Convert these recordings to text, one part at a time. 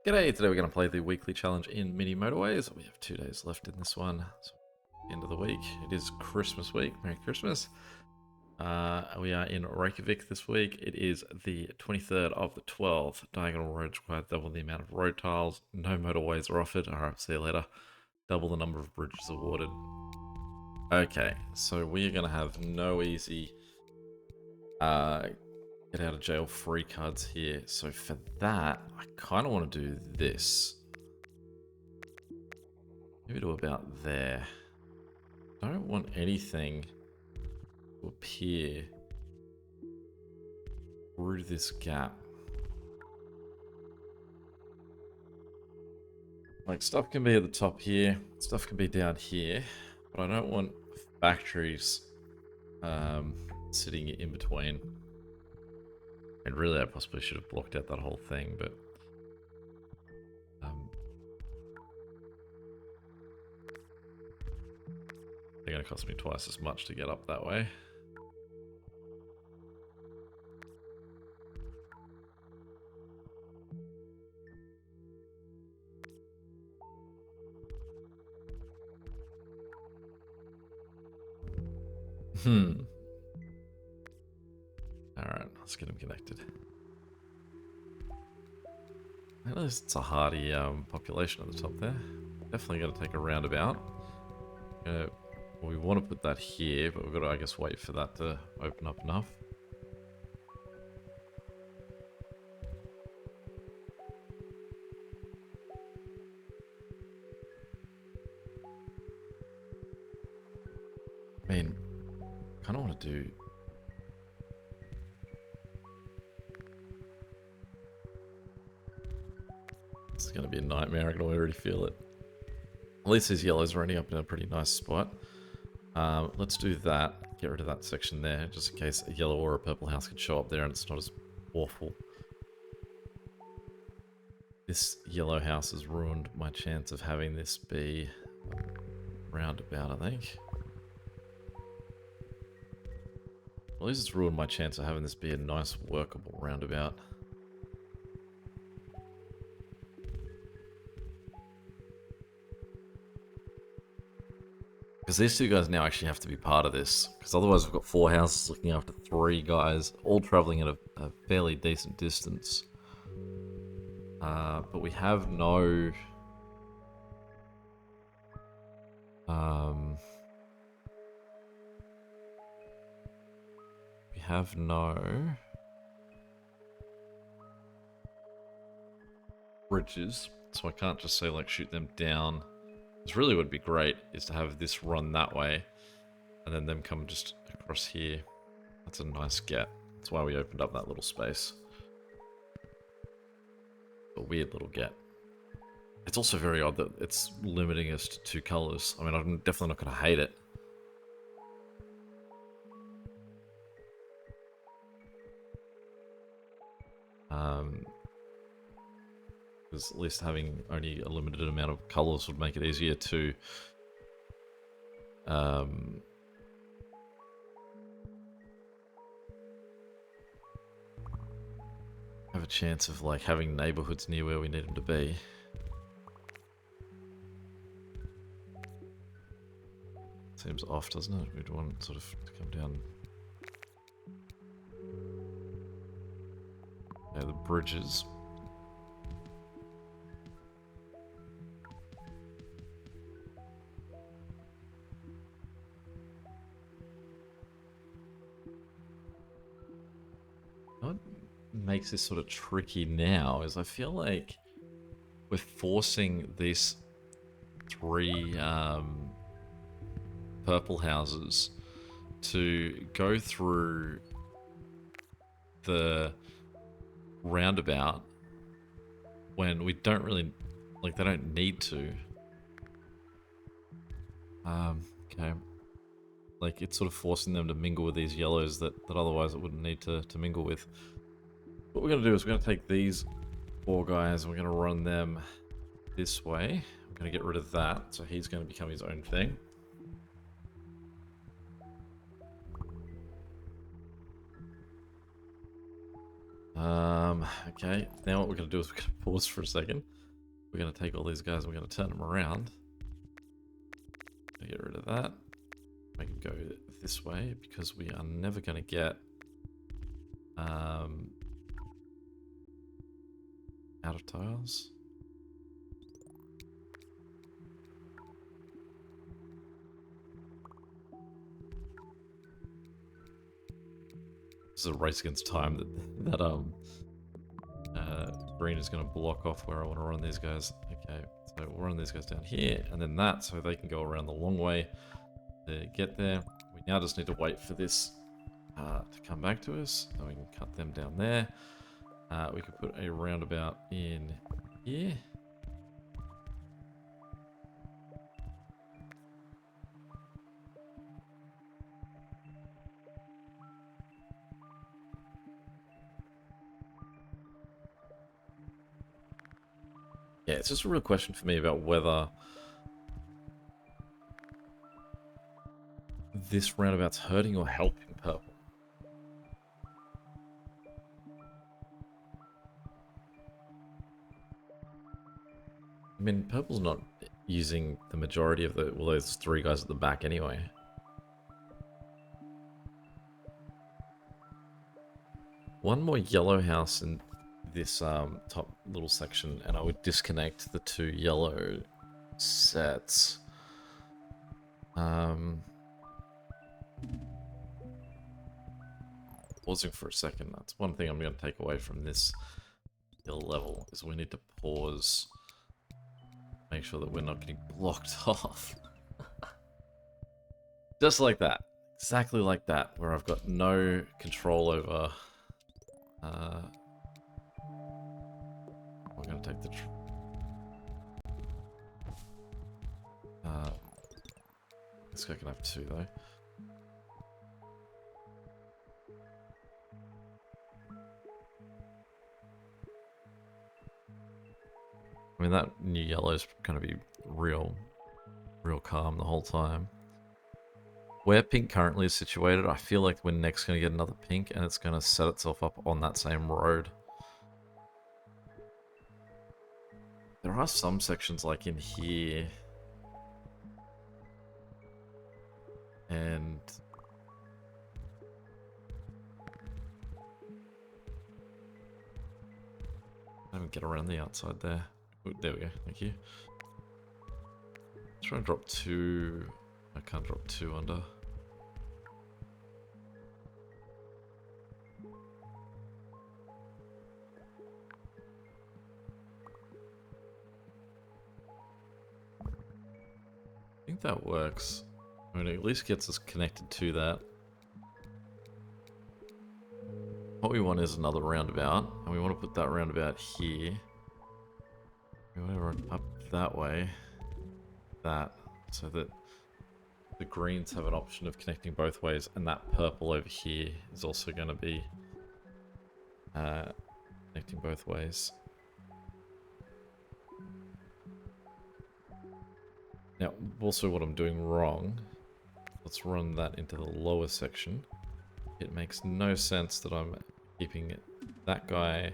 G'day, today we're going to play the weekly challenge in Mini Motorways. We have 2 days left in this one. So end of the week. It is Christmas week. Merry Christmas. We are in Reykjavik this week. It is the 23rd of the 12th. Diagonal roads require double the amount of road tiles. No motorways are offered. Alright, see you later. Double the number of bridges awarded. Okay, so we are going to have no easy get out of jail free cards here. So for that, I kind of want to do this. Maybe to about there. I don't want anything to appear through this gap. Like, stuff can be at the top here, stuff can be down here, but I don't want factories sitting in between. And really, I possibly should have blocked out that whole thing, but they're going to cost me twice as much to get up that way. Alright, let's get him connected. At least it's a hardy population at the top there. Definitely going to take a roundabout. Well, we want to put that here, but we've got to, I guess, wait for that to open up enough. I mean, I kind of want to do... This is going to be a nightmare, I can already feel it. At least these yellows are only up in a pretty nice spot. Let's do that. Get rid of that section there, just in case a yellow or a purple house could show up there and it's not as awful. This yellow house has ruined my chance of having this be roundabout, I think. At least it's ruined my chance of having this be a nice workable roundabout. Because these two guys now actually have to be part of this. Because otherwise we've got 4 houses looking after 3 guys, all traveling at a fairly decent distance. But we have no... we have no... bridges. So I can't just say, like, shoot them down. Because really what would be great is to have this run that way, and then them come just across here. That's a nice get. That's why we opened up that little space. A weird little get. It's also very odd that it's limiting us to 2 colors. I mean, I'm definitely not going to hate it. Because at least having only a limited amount of colors would make it easier to have a chance of, like, having neighborhoods near where we need them to be. Seems off, doesn't it? We'd want sort of to come down. Yeah, the bridges. What makes this sort of tricky now is I feel like we're forcing these 3 purple houses to go through the roundabout when we don't really, like, they don't need to. Okay. Like, it's sort of forcing them to mingle with these yellows that otherwise it wouldn't need to mingle with. What we're going to do is we're going to take these 4 guys and we're going to run them this way. I'm going to get rid of that, so he's going to become his own thing. Okay, now what we're going to do is we're going to pause for a second. We're going to take all these guys and we're going to turn them around. Get rid of that. We can go this way because we are never going to get out of tiles. This is a race against time that green is going to block off where I want to run these guys. Okay, so we'll run these guys down here, and then that, so they can go around the long way to get there. We now just need to wait for this to come back to us, so we can cut them down there. We could put a roundabout in here. Yeah, it's just a real question for me about whether this roundabout's hurting or helping purple. I mean, purple's not using the majority of those three guys at the back anyway. One more yellow house in this top little section, and I would disconnect the two yellow sets. Pausing for a second. That's one thing I'm going to take away from this hill level, is we need to pause. Make sure that we're not getting blocked off. Just like that. Exactly like that, where I've got no control over... we're going to take the... this guy can have two, though. I mean, that new yellow is going to be real calm the whole time. Where pink currently is situated, I feel like we're next going to get another pink, and it's going to set itself up on that same road. There are some sections like in here. And... I don't get around the outside there. Ooh, there we go, thank you. Try and drop two. I can't drop two under. I think that works. I mean, it at least gets us connected to that. What we want is another roundabout, and we want to put that roundabout here. We want to run up that way, so that the greens have an option of connecting both ways, and that purple over here is also going to be connecting both ways. Now, also what I'm doing wrong, let's run that into the lower section. It makes no sense that I'm keeping that guy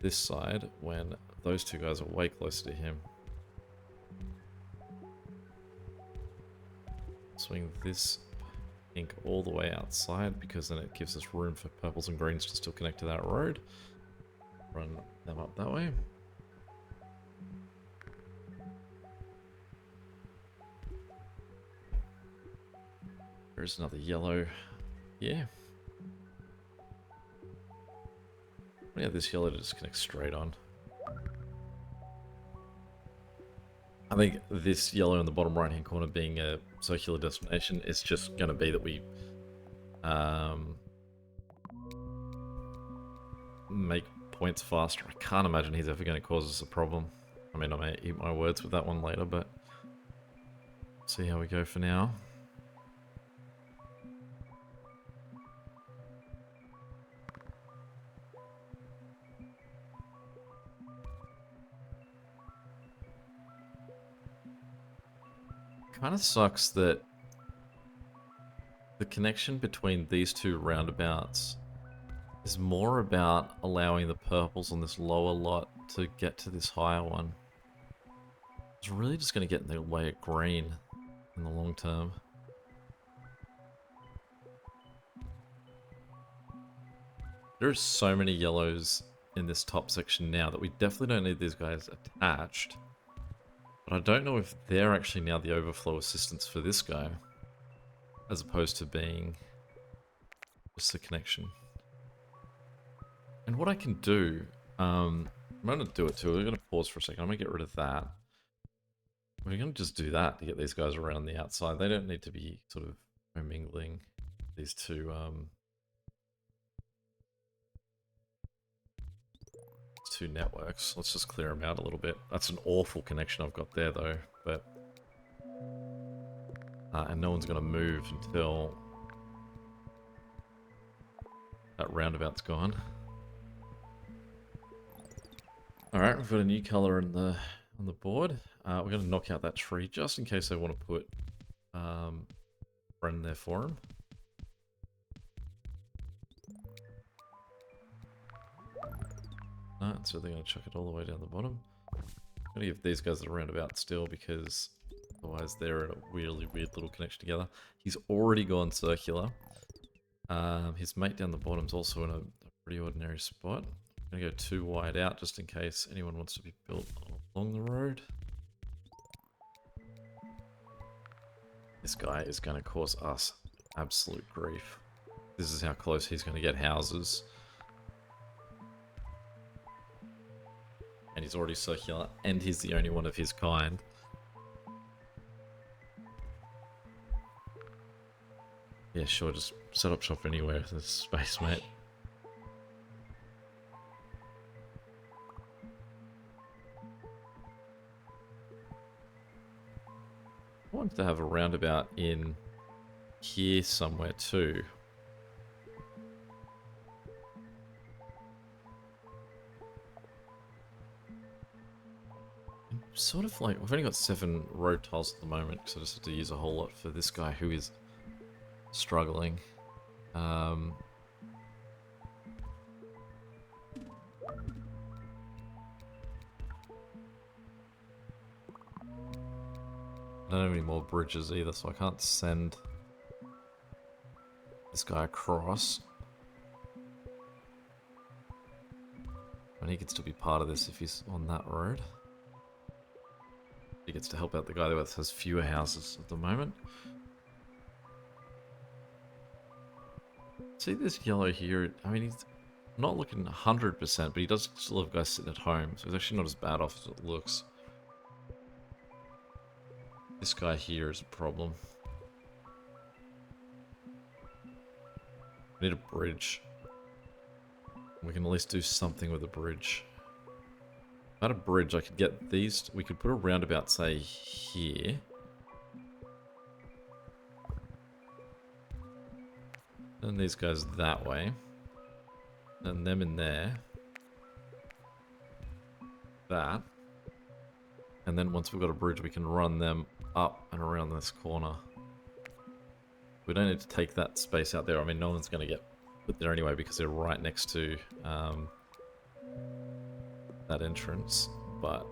this side when those two guys are way closer to him. Swing this ink all the way outside, because then it gives us room for purples and greens to still connect to that road. Run them up that way. There's another yellow here. Yeah, this yellow just connects straight on. I think this yellow in the bottom right hand corner being a circular destination is just going to be that we make points faster. I can't imagine he's ever going to cause us a problem. I mean, I may eat my words with that one later, but see how we go for now. Kind of sucks that the connection between these two roundabouts is more about allowing the purples on this lower lot to get to this higher one. It's really just going to get in the way of green in the long term. There's so many yellows in this top section now that we definitely don't need these guys attached. But I don't know if they're actually now the overflow assistance for this guy, as opposed to being just a connection. And what I can do, I'm going to do it too. We're going to pause for a second. I'm going to get rid of that. We're going to just do that to get these guys around the outside. They don't need to be sort of commingling these two networks. Let's just clear them out a little bit. That's an awful connection I've got there though, but and no one's going to move until that roundabout's gone. All right, we've got a new color on the board. We're going to knock out that tree just in case they want to put friend there for him. No, so they're going to chuck it all the way down the bottom. I'm going to give these guys the roundabout still because otherwise they're in a really weird little connection together. He's already gone circular. His mate down the bottom's also in a pretty ordinary spot. I'm going to go too wide out just in case anyone wants to be built along the road. This guy is going to cause us absolute grief. This is how close he's going to get houses. And he's already circular, and he's the only one of his kind. Yeah, sure, just set up shop anywhere. There's space, mate. I want to have a roundabout in here somewhere too. Sort of like, we've only got 7 road tiles at the moment, so I just have to use a whole lot for this guy who is struggling. I don't have any more bridges either, so I can't send this guy across. And he gets to be part of this if he's on that road. He gets to help out the guy that has fewer houses at the moment. See this yellow here? I mean, he's not looking 100%, but he does still have guys sitting at home, so he's actually not as bad off as it looks. This guy here is a problem. We need a bridge. We can at least do something with a bridge. Without a bridge, I could get these. We could put a roundabout, say, here. And these guys that way. And them in there. That. And then once we've got a bridge, we can run them up and around this corner. We don't need to take that space out there. I mean, no one's going to get put there anyway because they're right next to that entrance. But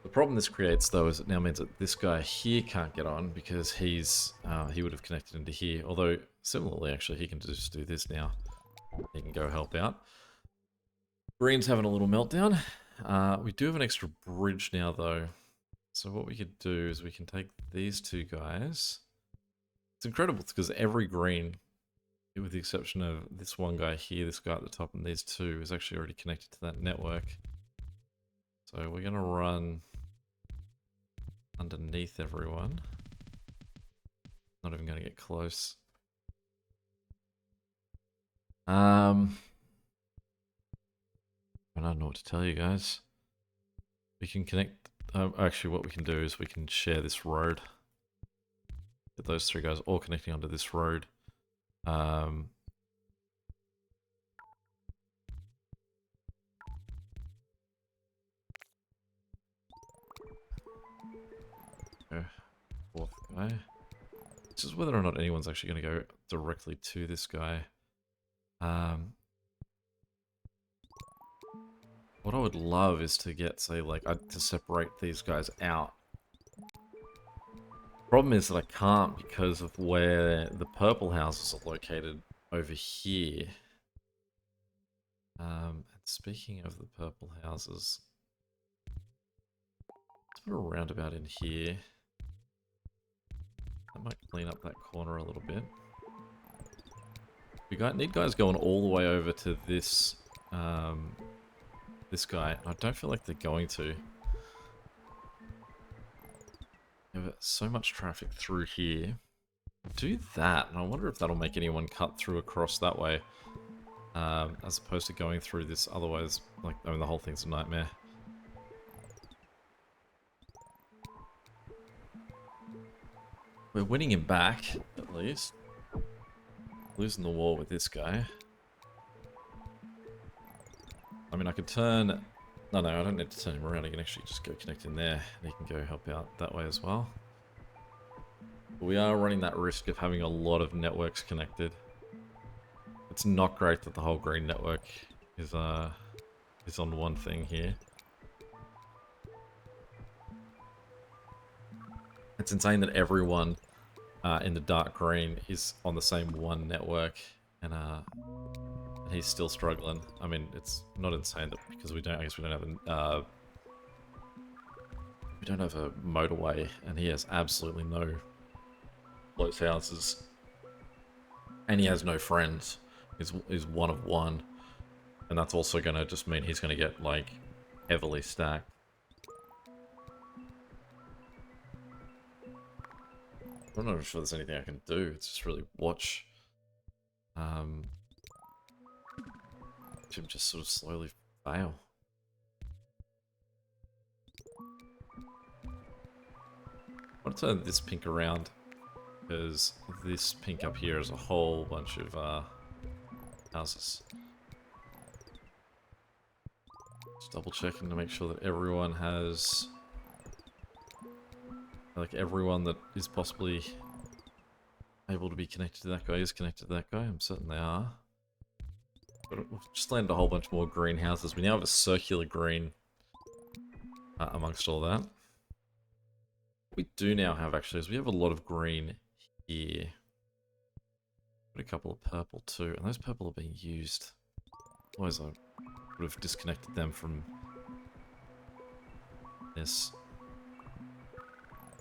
the problem this creates, though, is it now means that this guy here can't get on because he would have connected into here. Although, similarly, actually, he can just do this now. He can go help out. Green's having a little meltdown. We do have an extra bridge now, though. So what we could do is we can take these two guys. It's incredible because every green, with the exception of this one guy here, this guy at the top, and these two, is actually already connected to that network. So we're going to run underneath everyone. Not even going to get close. I don't know what to tell you guys. We can connect. Actually, what we can do is we can share this road. Get those 3 guys all connecting onto this road. Okay. 4th guy. It's just whether or not anyone's actually going to go directly to this guy. What I would love is to get, say, like, to separate these guys out. Problem is that I can't because of where the purple houses are located over here. And speaking of the purple houses, let's put a roundabout in here. That might clean up that corner a little bit. We need guys going all the way over to this, this guy. I don't feel like they're going to. There's so much traffic through here. Do that, and I wonder if that'll make anyone cut through across that way. As opposed to going through this, otherwise, like, I mean, the whole thing's a nightmare. We're winning him back, at least. Losing the war with this guy. I mean, I could turn... No, I don't need to turn him around. I can actually just go connect in there, and he can go help out that way as well. But we are running that risk of having a lot of networks connected. It's not great that the whole green network is on one thing here. It's insane that everyone in the dark green is on the same one network, and he's still struggling. I mean, it's not insane that because I guess we don't have a motorway, and he has absolutely no close houses, and he has no friends. Is one of one, and that's also going to just mean he's going to get, like, heavily stacked. I'm not sure there's anything I can do. It's just really watch him just sort of slowly fail. I want to turn this pink around, because this pink up here is a whole bunch of houses. Just double checking to make sure that everyone has, like, everyone that is possibly able to be connected to that guy is connected to that guy. I'm certain they are. But we've just landed a whole bunch more green houses. We now have a circular green amongst all that. What we do now have, actually, is we have a lot of green here. Got a couple of purple too, and those purple are being used. Otherwise I would have disconnected them from this.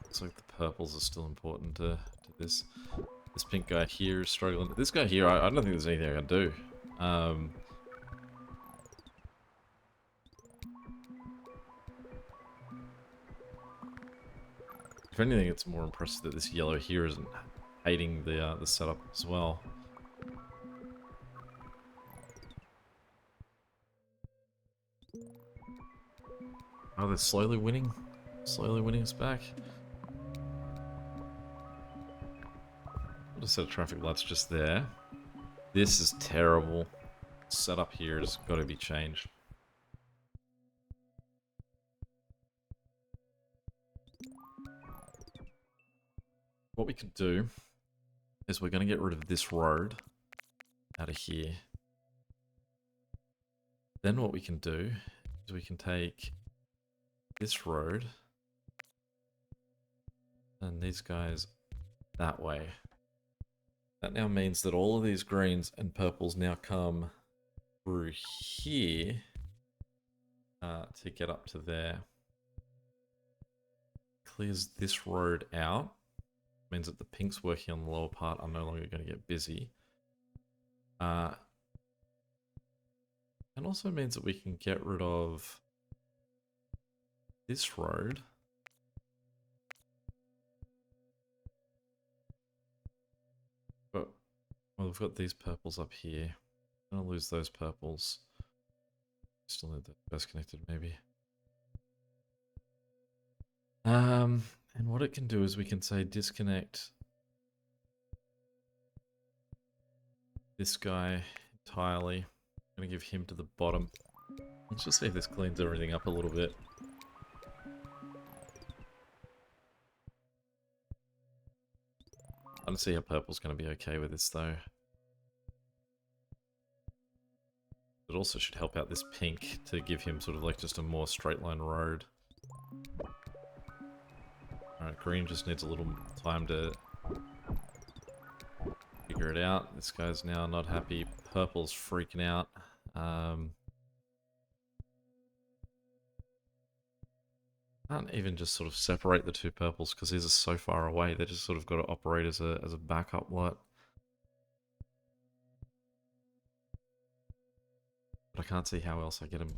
Looks like the purples are still important to this. This pink guy here is struggling. This guy here, I don't think there's anything I can do. If anything, it's more impressive that this yellow here isn't hating the setup as well. Oh, they're slowly winning. Slowly winning us back. What a set of traffic lights just there. This is terrible. Setup here has got to be changed. What we could do is we're going to get rid of this road out of here. Then what we can do is we can take this road and these guys that way. That now means that all of these greens and purples now come through here to get up to there. Clears this road out. Means that the pinks working on the lower part are no longer going to get busy. And also means that we can get rid of this road. But, well, we've got these purples up here. I'm going to lose those purples. Still need the best connected, maybe. And what it can do is we can say disconnect this guy entirely. I'm going to give him to the bottom. Let's just see if this cleans everything up a little bit. I don't see how purple's going to be okay with this, though. It also should help out this pink to give him sort of like just a more straight line road. Alright, green just needs a little time to figure it out. This guy's now not happy. Purple's freaking out. Can't even just sort of separate the two purples because these are so far away. They just sort of got to operate as a backup lot. But I can't see how else I get them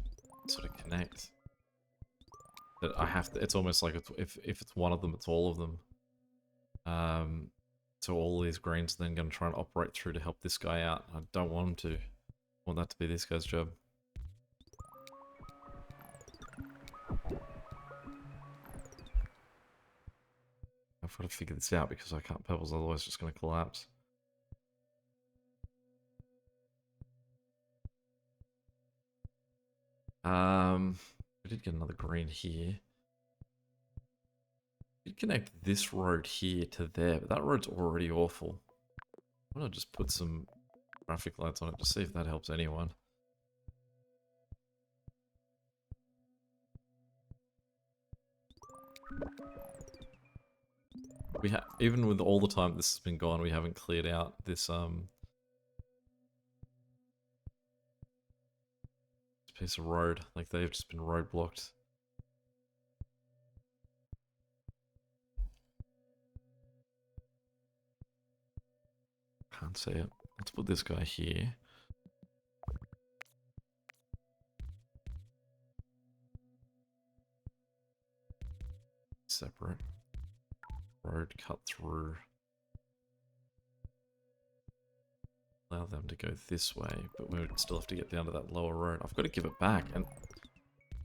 sort of connect. But I have to. It's almost like if it's one of them, it's all of them. So all these greens are then going to try and operate through to help this guy out. I don't want them to. I want that to be this guy's job. I've got to figure this out because I can't. Purple's otherwise just going to collapse. We did get another green here. We did connect this road here to there, but that road's already awful. I'm going to just put some traffic lights on it to see if that helps anyone. Even with all the time this has been gone, we haven't cleared out this piece of road. Like they've just been roadblocked. Can't see it. Let's put this guy here. Separate. Road cut through. Allow them to go this way, but we would still have to get down to that lower road. I've got to give it back, and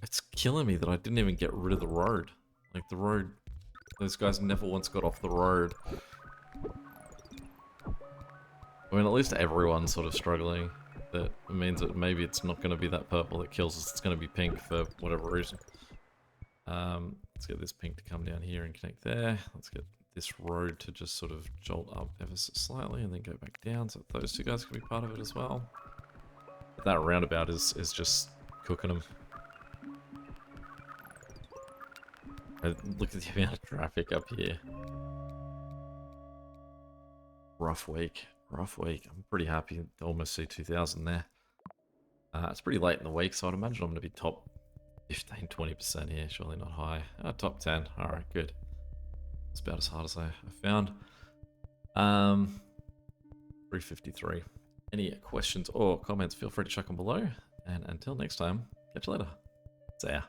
it's killing me that I didn't even get rid of the road. Like the road, those guys never once got off the road. I mean, at least everyone's sort of struggling. That means that maybe it's not going to be that purple that kills us. It's going to be pink for whatever reason. Let's get this pink to come down here and connect there. Let's get this road to just sort of jolt up ever so slightly and then go back down so those two guys can be part of it as well. But that roundabout is just cooking them. Look at the amount of traffic up here. Rough week. Rough week. I'm pretty happy to almost see 2,000 there. It's pretty late in the week, so I'd imagine I'm going to be top 15-20% here, surely not high. Top 10. Alright, good. It's about as hard as I found. 353. Any questions or comments, feel free to chuck them below. And until next time, catch you later. See ya.